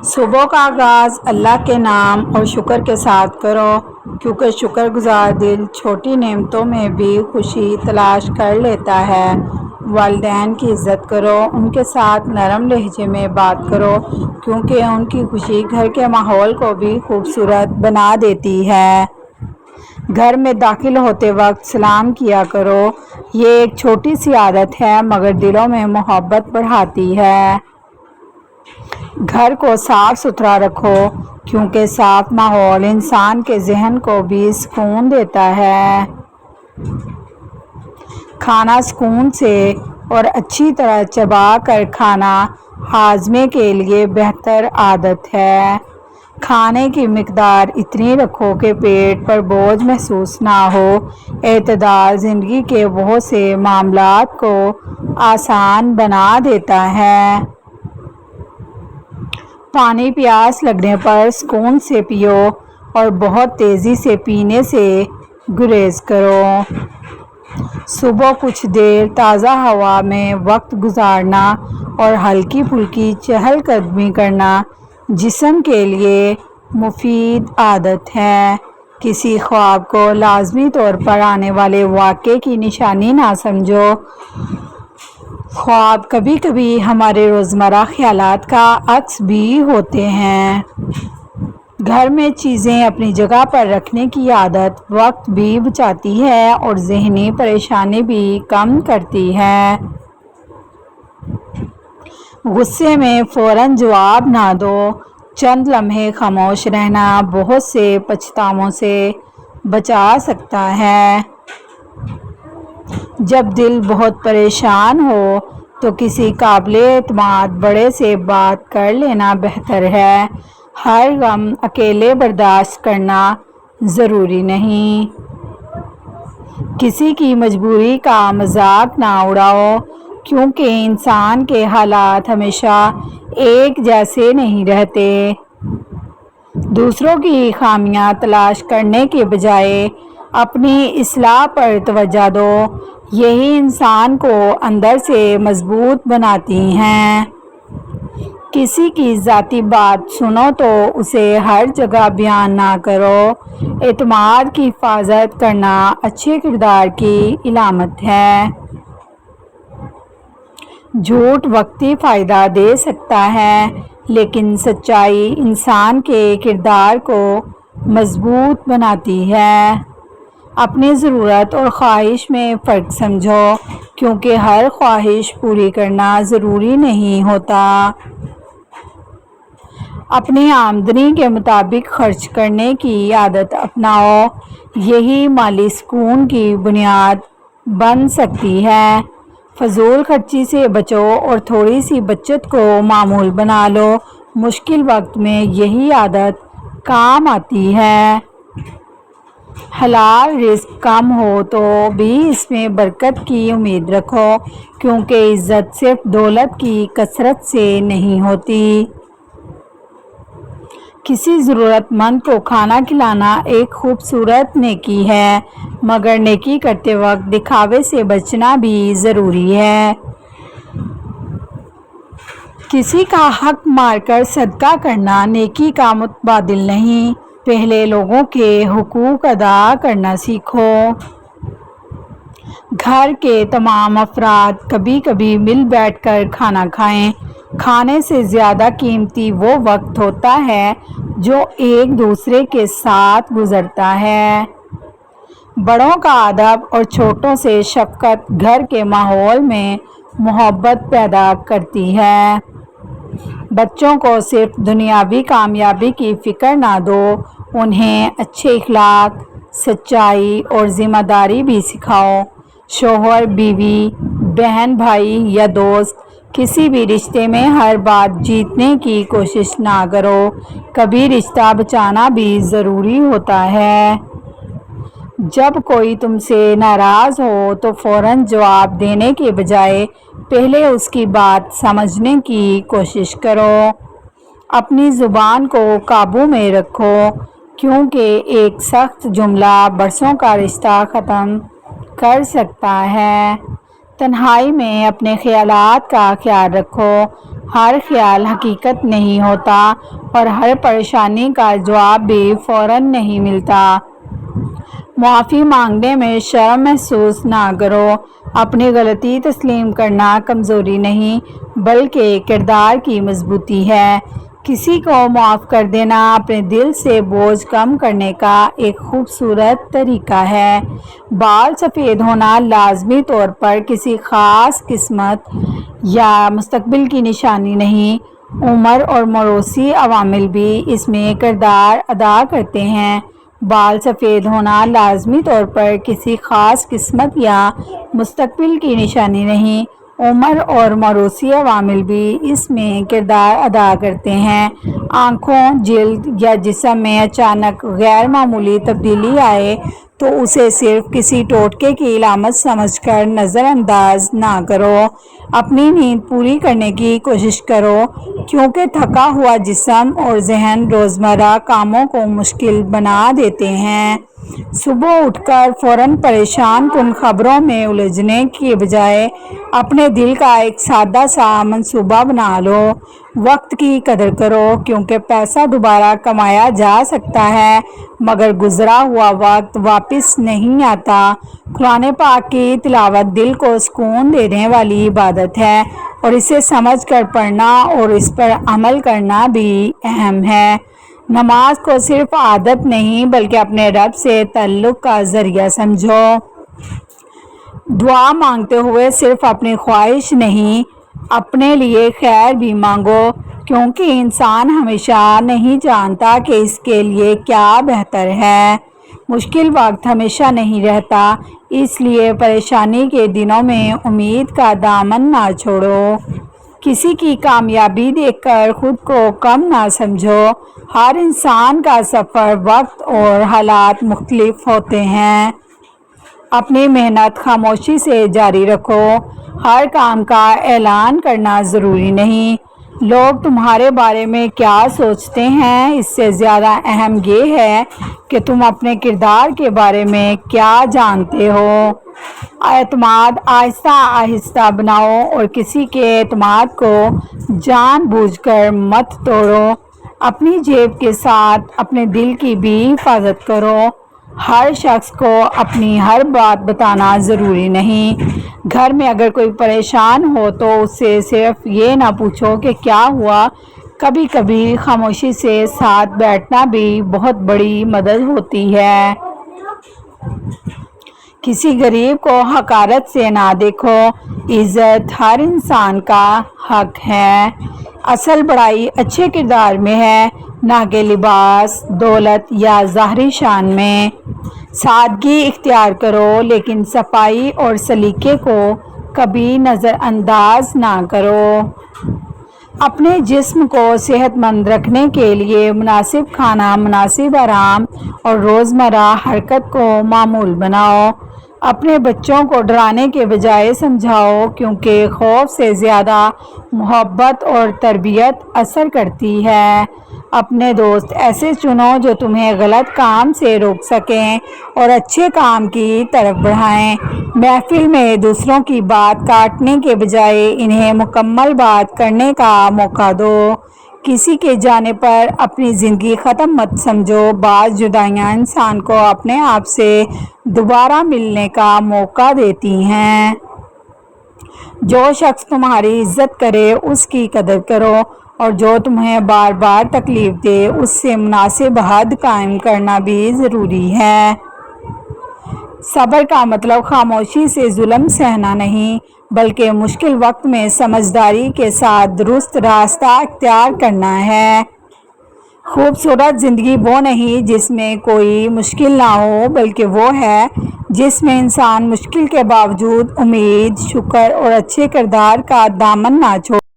صبح کا آغاز اللہ کے نام اور شکر کے ساتھ کرو، کیونکہ شکر گزار دل چھوٹی نعمتوں میں بھی خوشی تلاش کر لیتا ہے۔ والدین کی عزت کرو، ان کے ساتھ نرم لہجے میں بات کرو، کیونکہ ان کی خوشی گھر کے ماحول کو بھی خوبصورت بنا دیتی ہے۔ گھر میں داخل ہوتے وقت سلام کیا کرو، یہ ایک چھوٹی سی عادت ہے مگر دلوں میں محبت بڑھاتی ہے۔ گھر کو صاف ستھرا رکھو، کیونکہ صاف ماحول انسان کے ذہن کو بھی سکون دیتا ہے۔ کھانا سکون سے اور اچھی طرح چبا کر کھانا ہاضمے کے لیے بہتر عادت ہے۔ کھانے کی مقدار اتنی رکھو کہ پیٹ پر بوجھ محسوس نہ ہو۔ اعتدال زندگی کے بہت سے معاملات کو آسان بنا دیتا ہے۔ پانی پیاس لگنے پر سکون سے پیو اور بہت تیزی سے پینے سے گریز کرو۔ صبح کچھ دیر تازہ ہوا میں وقت گزارنا اور ہلکی پھلکی چہل قدمی کرنا جسم کے لیے مفید عادت ہے۔ کسی خواب کو لازمی طور پر آنے والے واقعے کی نشانی نہ سمجھو۔ خواب کبھی کبھی ہمارے روزمرہ خیالات کا عکس بھی ہوتے ہیں۔ گھر میں چیزیں اپنی جگہ پر رکھنے کی عادت وقت بھی بچاتی ہے اور ذہنی پریشانی بھی کم کرتی ہے۔ غصے میں فوراً جواب نہ دو، چند لمحے خاموش رہنا بہت سے پچھتاووں سے بچا سکتا ہے۔ جب دل بہت پریشان ہو تو کسی قابل اعتماد بڑے سے بات کر لینا بہتر ہے۔ ہر غم اکیلے برداشت کرنا ضروری نہیں۔ کسی کی مجبوری کا مذاق نہ اڑاؤ، کیونکہ انسان کے حالات ہمیشہ ایک جیسے نہیں رہتے۔ دوسروں کی خامیاں تلاش کرنے کے بجائے اپنی اصلاح پر توجہ دو، یہی انسان کو اندر سے مضبوط بناتی ہیں۔ کسی کی ذاتی بات سنو تو اسے ہر جگہ بیان نہ کرو۔ اعتماد کی حفاظت کرنا اچھے کردار کی علامت ہے۔ جھوٹ وقتی فائدہ دے سکتا ہے، لیکن سچائی انسان کے کردار کو مضبوط بناتی ہے۔ اپنی ضرورت اور خواہش میں فرق سمجھو، کیونکہ ہر خواہش پوری کرنا ضروری نہیں ہوتا۔ اپنی آمدنی کے مطابق خرچ کرنے کی عادت اپناؤ، یہی مالی سکون کی بنیاد بن سکتی ہے۔ فضول خرچی سے بچو اور تھوڑی سی بچت کو معمول بنا لو، مشکل وقت میں یہی عادت کام آتی ہے۔ حلال رزق کم ہو تو بھی اس میں برکت کی امید رکھو، کیونکہ عزت صرف دولت کی کثرت سے نہیں ہوتی۔ کسی ضرورت مند کو کھانا کھلانا ایک خوبصورت نیکی ہے، مگر نیکی کرتے وقت دکھاوے سے بچنا بھی ضروری ہے۔ کسی کا حق مار کر صدقہ کرنا نیکی کا متبادل نہیں۔ پہلے لوگوں کے حقوق ادا کرنا سیکھو۔ گھر کے تمام افراد کبھی کبھی مل بیٹھ کر کھانا کھائیں۔ کھانے سے زیادہ قیمتی وہ وقت ہوتا ہے جو ایک دوسرے کے ساتھ گزرتا ہے۔ بڑوں کا ادب اور چھوٹوں سے شفقت گھر کے ماحول میں محبت پیدا کرتی ہے۔ بچوں کو صرف دنیاوی کامیابی کی فکر نہ دو، انہیں اچھے اخلاق، سچائی اور ذمہ داری بھی سکھاؤ۔ شوہر، بیوی، بہن بھائی یا دوست، کسی بھی رشتے میں ہر بات جیتنے کی کوشش نہ کرو، کبھی رشتہ بچانا بھی ضروری ہوتا ہے۔ جب کوئی تم سے ناراض ہو تو فوراً جواب دینے کے بجائے پہلے اس کی بات سمجھنے کی کوشش کرو۔ اپنی زبان کو قابو میں رکھو، کیونکہ ایک سخت جملہ برسوں کا رشتہ ختم کر سکتا ہے۔ تنہائی میں اپنے خیالات کا خیال رکھو، ہر خیال حقیقت نہیں ہوتا اور ہر پریشانی کا جواب بھی فوراً نہیں ملتا۔ معافی مانگنے میں شرم محسوس نہ کرو۔ اپنی غلطی تسلیم کرنا کمزوری نہیں بلکہ کردار کی مضبوطی ہے۔ کسی کو معاف کر دینا اپنے دل سے بوجھ کم کرنے کا ایک خوبصورت طریقہ ہے۔ بال سفید ہونا لازمی طور پر کسی خاص قسمت یا مستقبل کی نشانی نہیں۔ عمر اور موروثی عوامل بھی اس میں کردار ادا کرتے ہیں۔ بال سفید ہونا لازمی طور پر کسی خاص قسمت یا مستقبل کی نشانی نہیں۔ عمر اور موروثی عوامل بھی اس میں کردار ادا کرتے ہیں۔ آنکھوں، جلد یا جسم میں اچانک غیر معمولی تبدیلی آئے تو اسے صرف کسی ٹوٹکے کی علامت سمجھ کر نظر انداز نہ کرو۔ اپنی نیند پوری کرنے کی کوشش کرو کیونکہ تھکا ہوا جسم اور ذہن روزمرہ کاموں کو مشکل بنا دیتے ہیں۔ صبح اٹھ کر فوراً پریشان کن خبروں میں الجھنے کے بجائے اپنے دل کا ایک سادہ سا منصوبہ بنا لو۔ وقت کی قدر کرو کیونکہ پیسہ دوبارہ کمایا جا سکتا ہے مگر گزرا ہوا وقت واپس نہیں آتا۔ قرآن پاک کی تلاوت دل کو سکون دینے والی عبادت ہے اور اسے سمجھ کر پڑھنا اور اس پر عمل کرنا بھی اہم ہے۔ نماز کو صرف عادت نہیں بلکہ اپنے رب سے تعلق کا ذریعہ سمجھو۔ دعا مانگتے ہوئے صرف اپنی خواہش نہیں اپنے لیے خیر بھی مانگو کیونکہ انسان ہمیشہ نہیں جانتا کہ اس کے لیے کیا بہتر ہے۔ مشکل وقت ہمیشہ نہیں رہتا اس لیے پریشانی کے دنوں میں امید کا دامن نہ چھوڑو۔ کسی کی کامیابی دیکھ کر خود کو کم نہ سمجھو۔ ہر انسان کا سفر، وقت اور حالات مختلف ہوتے ہیں۔ اپنی محنت خاموشی سے جاری رکھو۔ ہر کام کا اعلان کرنا ضروری نہیں۔ لوگ تمہارے بارے میں کیا سوچتے ہیں اس سے زیادہ اہم یہ ہے کہ تم اپنے کردار کے بارے میں کیا جانتے ہو۔ اعتماد آہستہ آہستہ بناؤ اور کسی کے اعتماد کو جان بوجھ کر مت توڑو۔ اپنی جیب کے ساتھ اپنے دل کی بھی حفاظت کرو۔ ہر شخص کو اپنی ہر بات بتانا ضروری نہیں۔ گھر میں اگر کوئی پریشان ہو تو اس سے صرف یہ نہ پوچھو کہ کیا ہوا۔ کبھی کبھی خاموشی سے ساتھ بیٹھنا بھی بہت بڑی مدد ہوتی ہے۔ کسی غریب کو حقارت سے نہ دیکھو۔ عزت ہر انسان کا حق ہے۔ اصل بڑائی اچھے کردار میں ہے نہ کہ لباس، دولت یا ظاہری شان میں۔ سادگی اختیار کرو لیکن صفائی اور سلیقے کو کبھی نظر انداز نہ کرو۔ اپنے جسم کو صحت مند رکھنے کے لیے مناسب کھانا، مناسب آرام اور روزمرہ حرکت کو معمول بناؤ۔ اپنے بچوں کو ڈرانے کے بجائے سمجھاؤ کیونکہ خوف سے زیادہ محبت اور تربیت اثر کرتی ہے۔ اپنے دوست ایسے چنو جو تمہیں غلط کام سے روک سکیں اور اچھے کام کی طرف بڑھائیں۔ محفل میں دوسروں کی بات کاٹنے کے بجائے انہیں مکمل بات کرنے کا موقع دو۔ کسی کے جانے پر اپنی زندگی ختم مت سمجھو۔ بعض جدائیاں انسان کو اپنے آپ سے دوبارہ ملنے کا موقع دیتی ہیں۔ جو شخص تمہاری عزت کرے اس کی قدر کرو اور جو تمہیں بار بار تکلیف دے اس سے مناسب حد قائم کرنا بھی ضروری ہے۔ صبر کا مطلب خاموشی سے ظلم سہنا نہیں بلکہ مشکل وقت میں سمجھداری کے ساتھ درست راستہ اختیار کرنا ہے۔ خوبصورت زندگی وہ نہیں جس میں کوئی مشکل نہ ہو بلکہ وہ ہے جس میں انسان مشکل کے باوجود امید، شکر اور اچھے کردار کا دامن نہ چھوڑے۔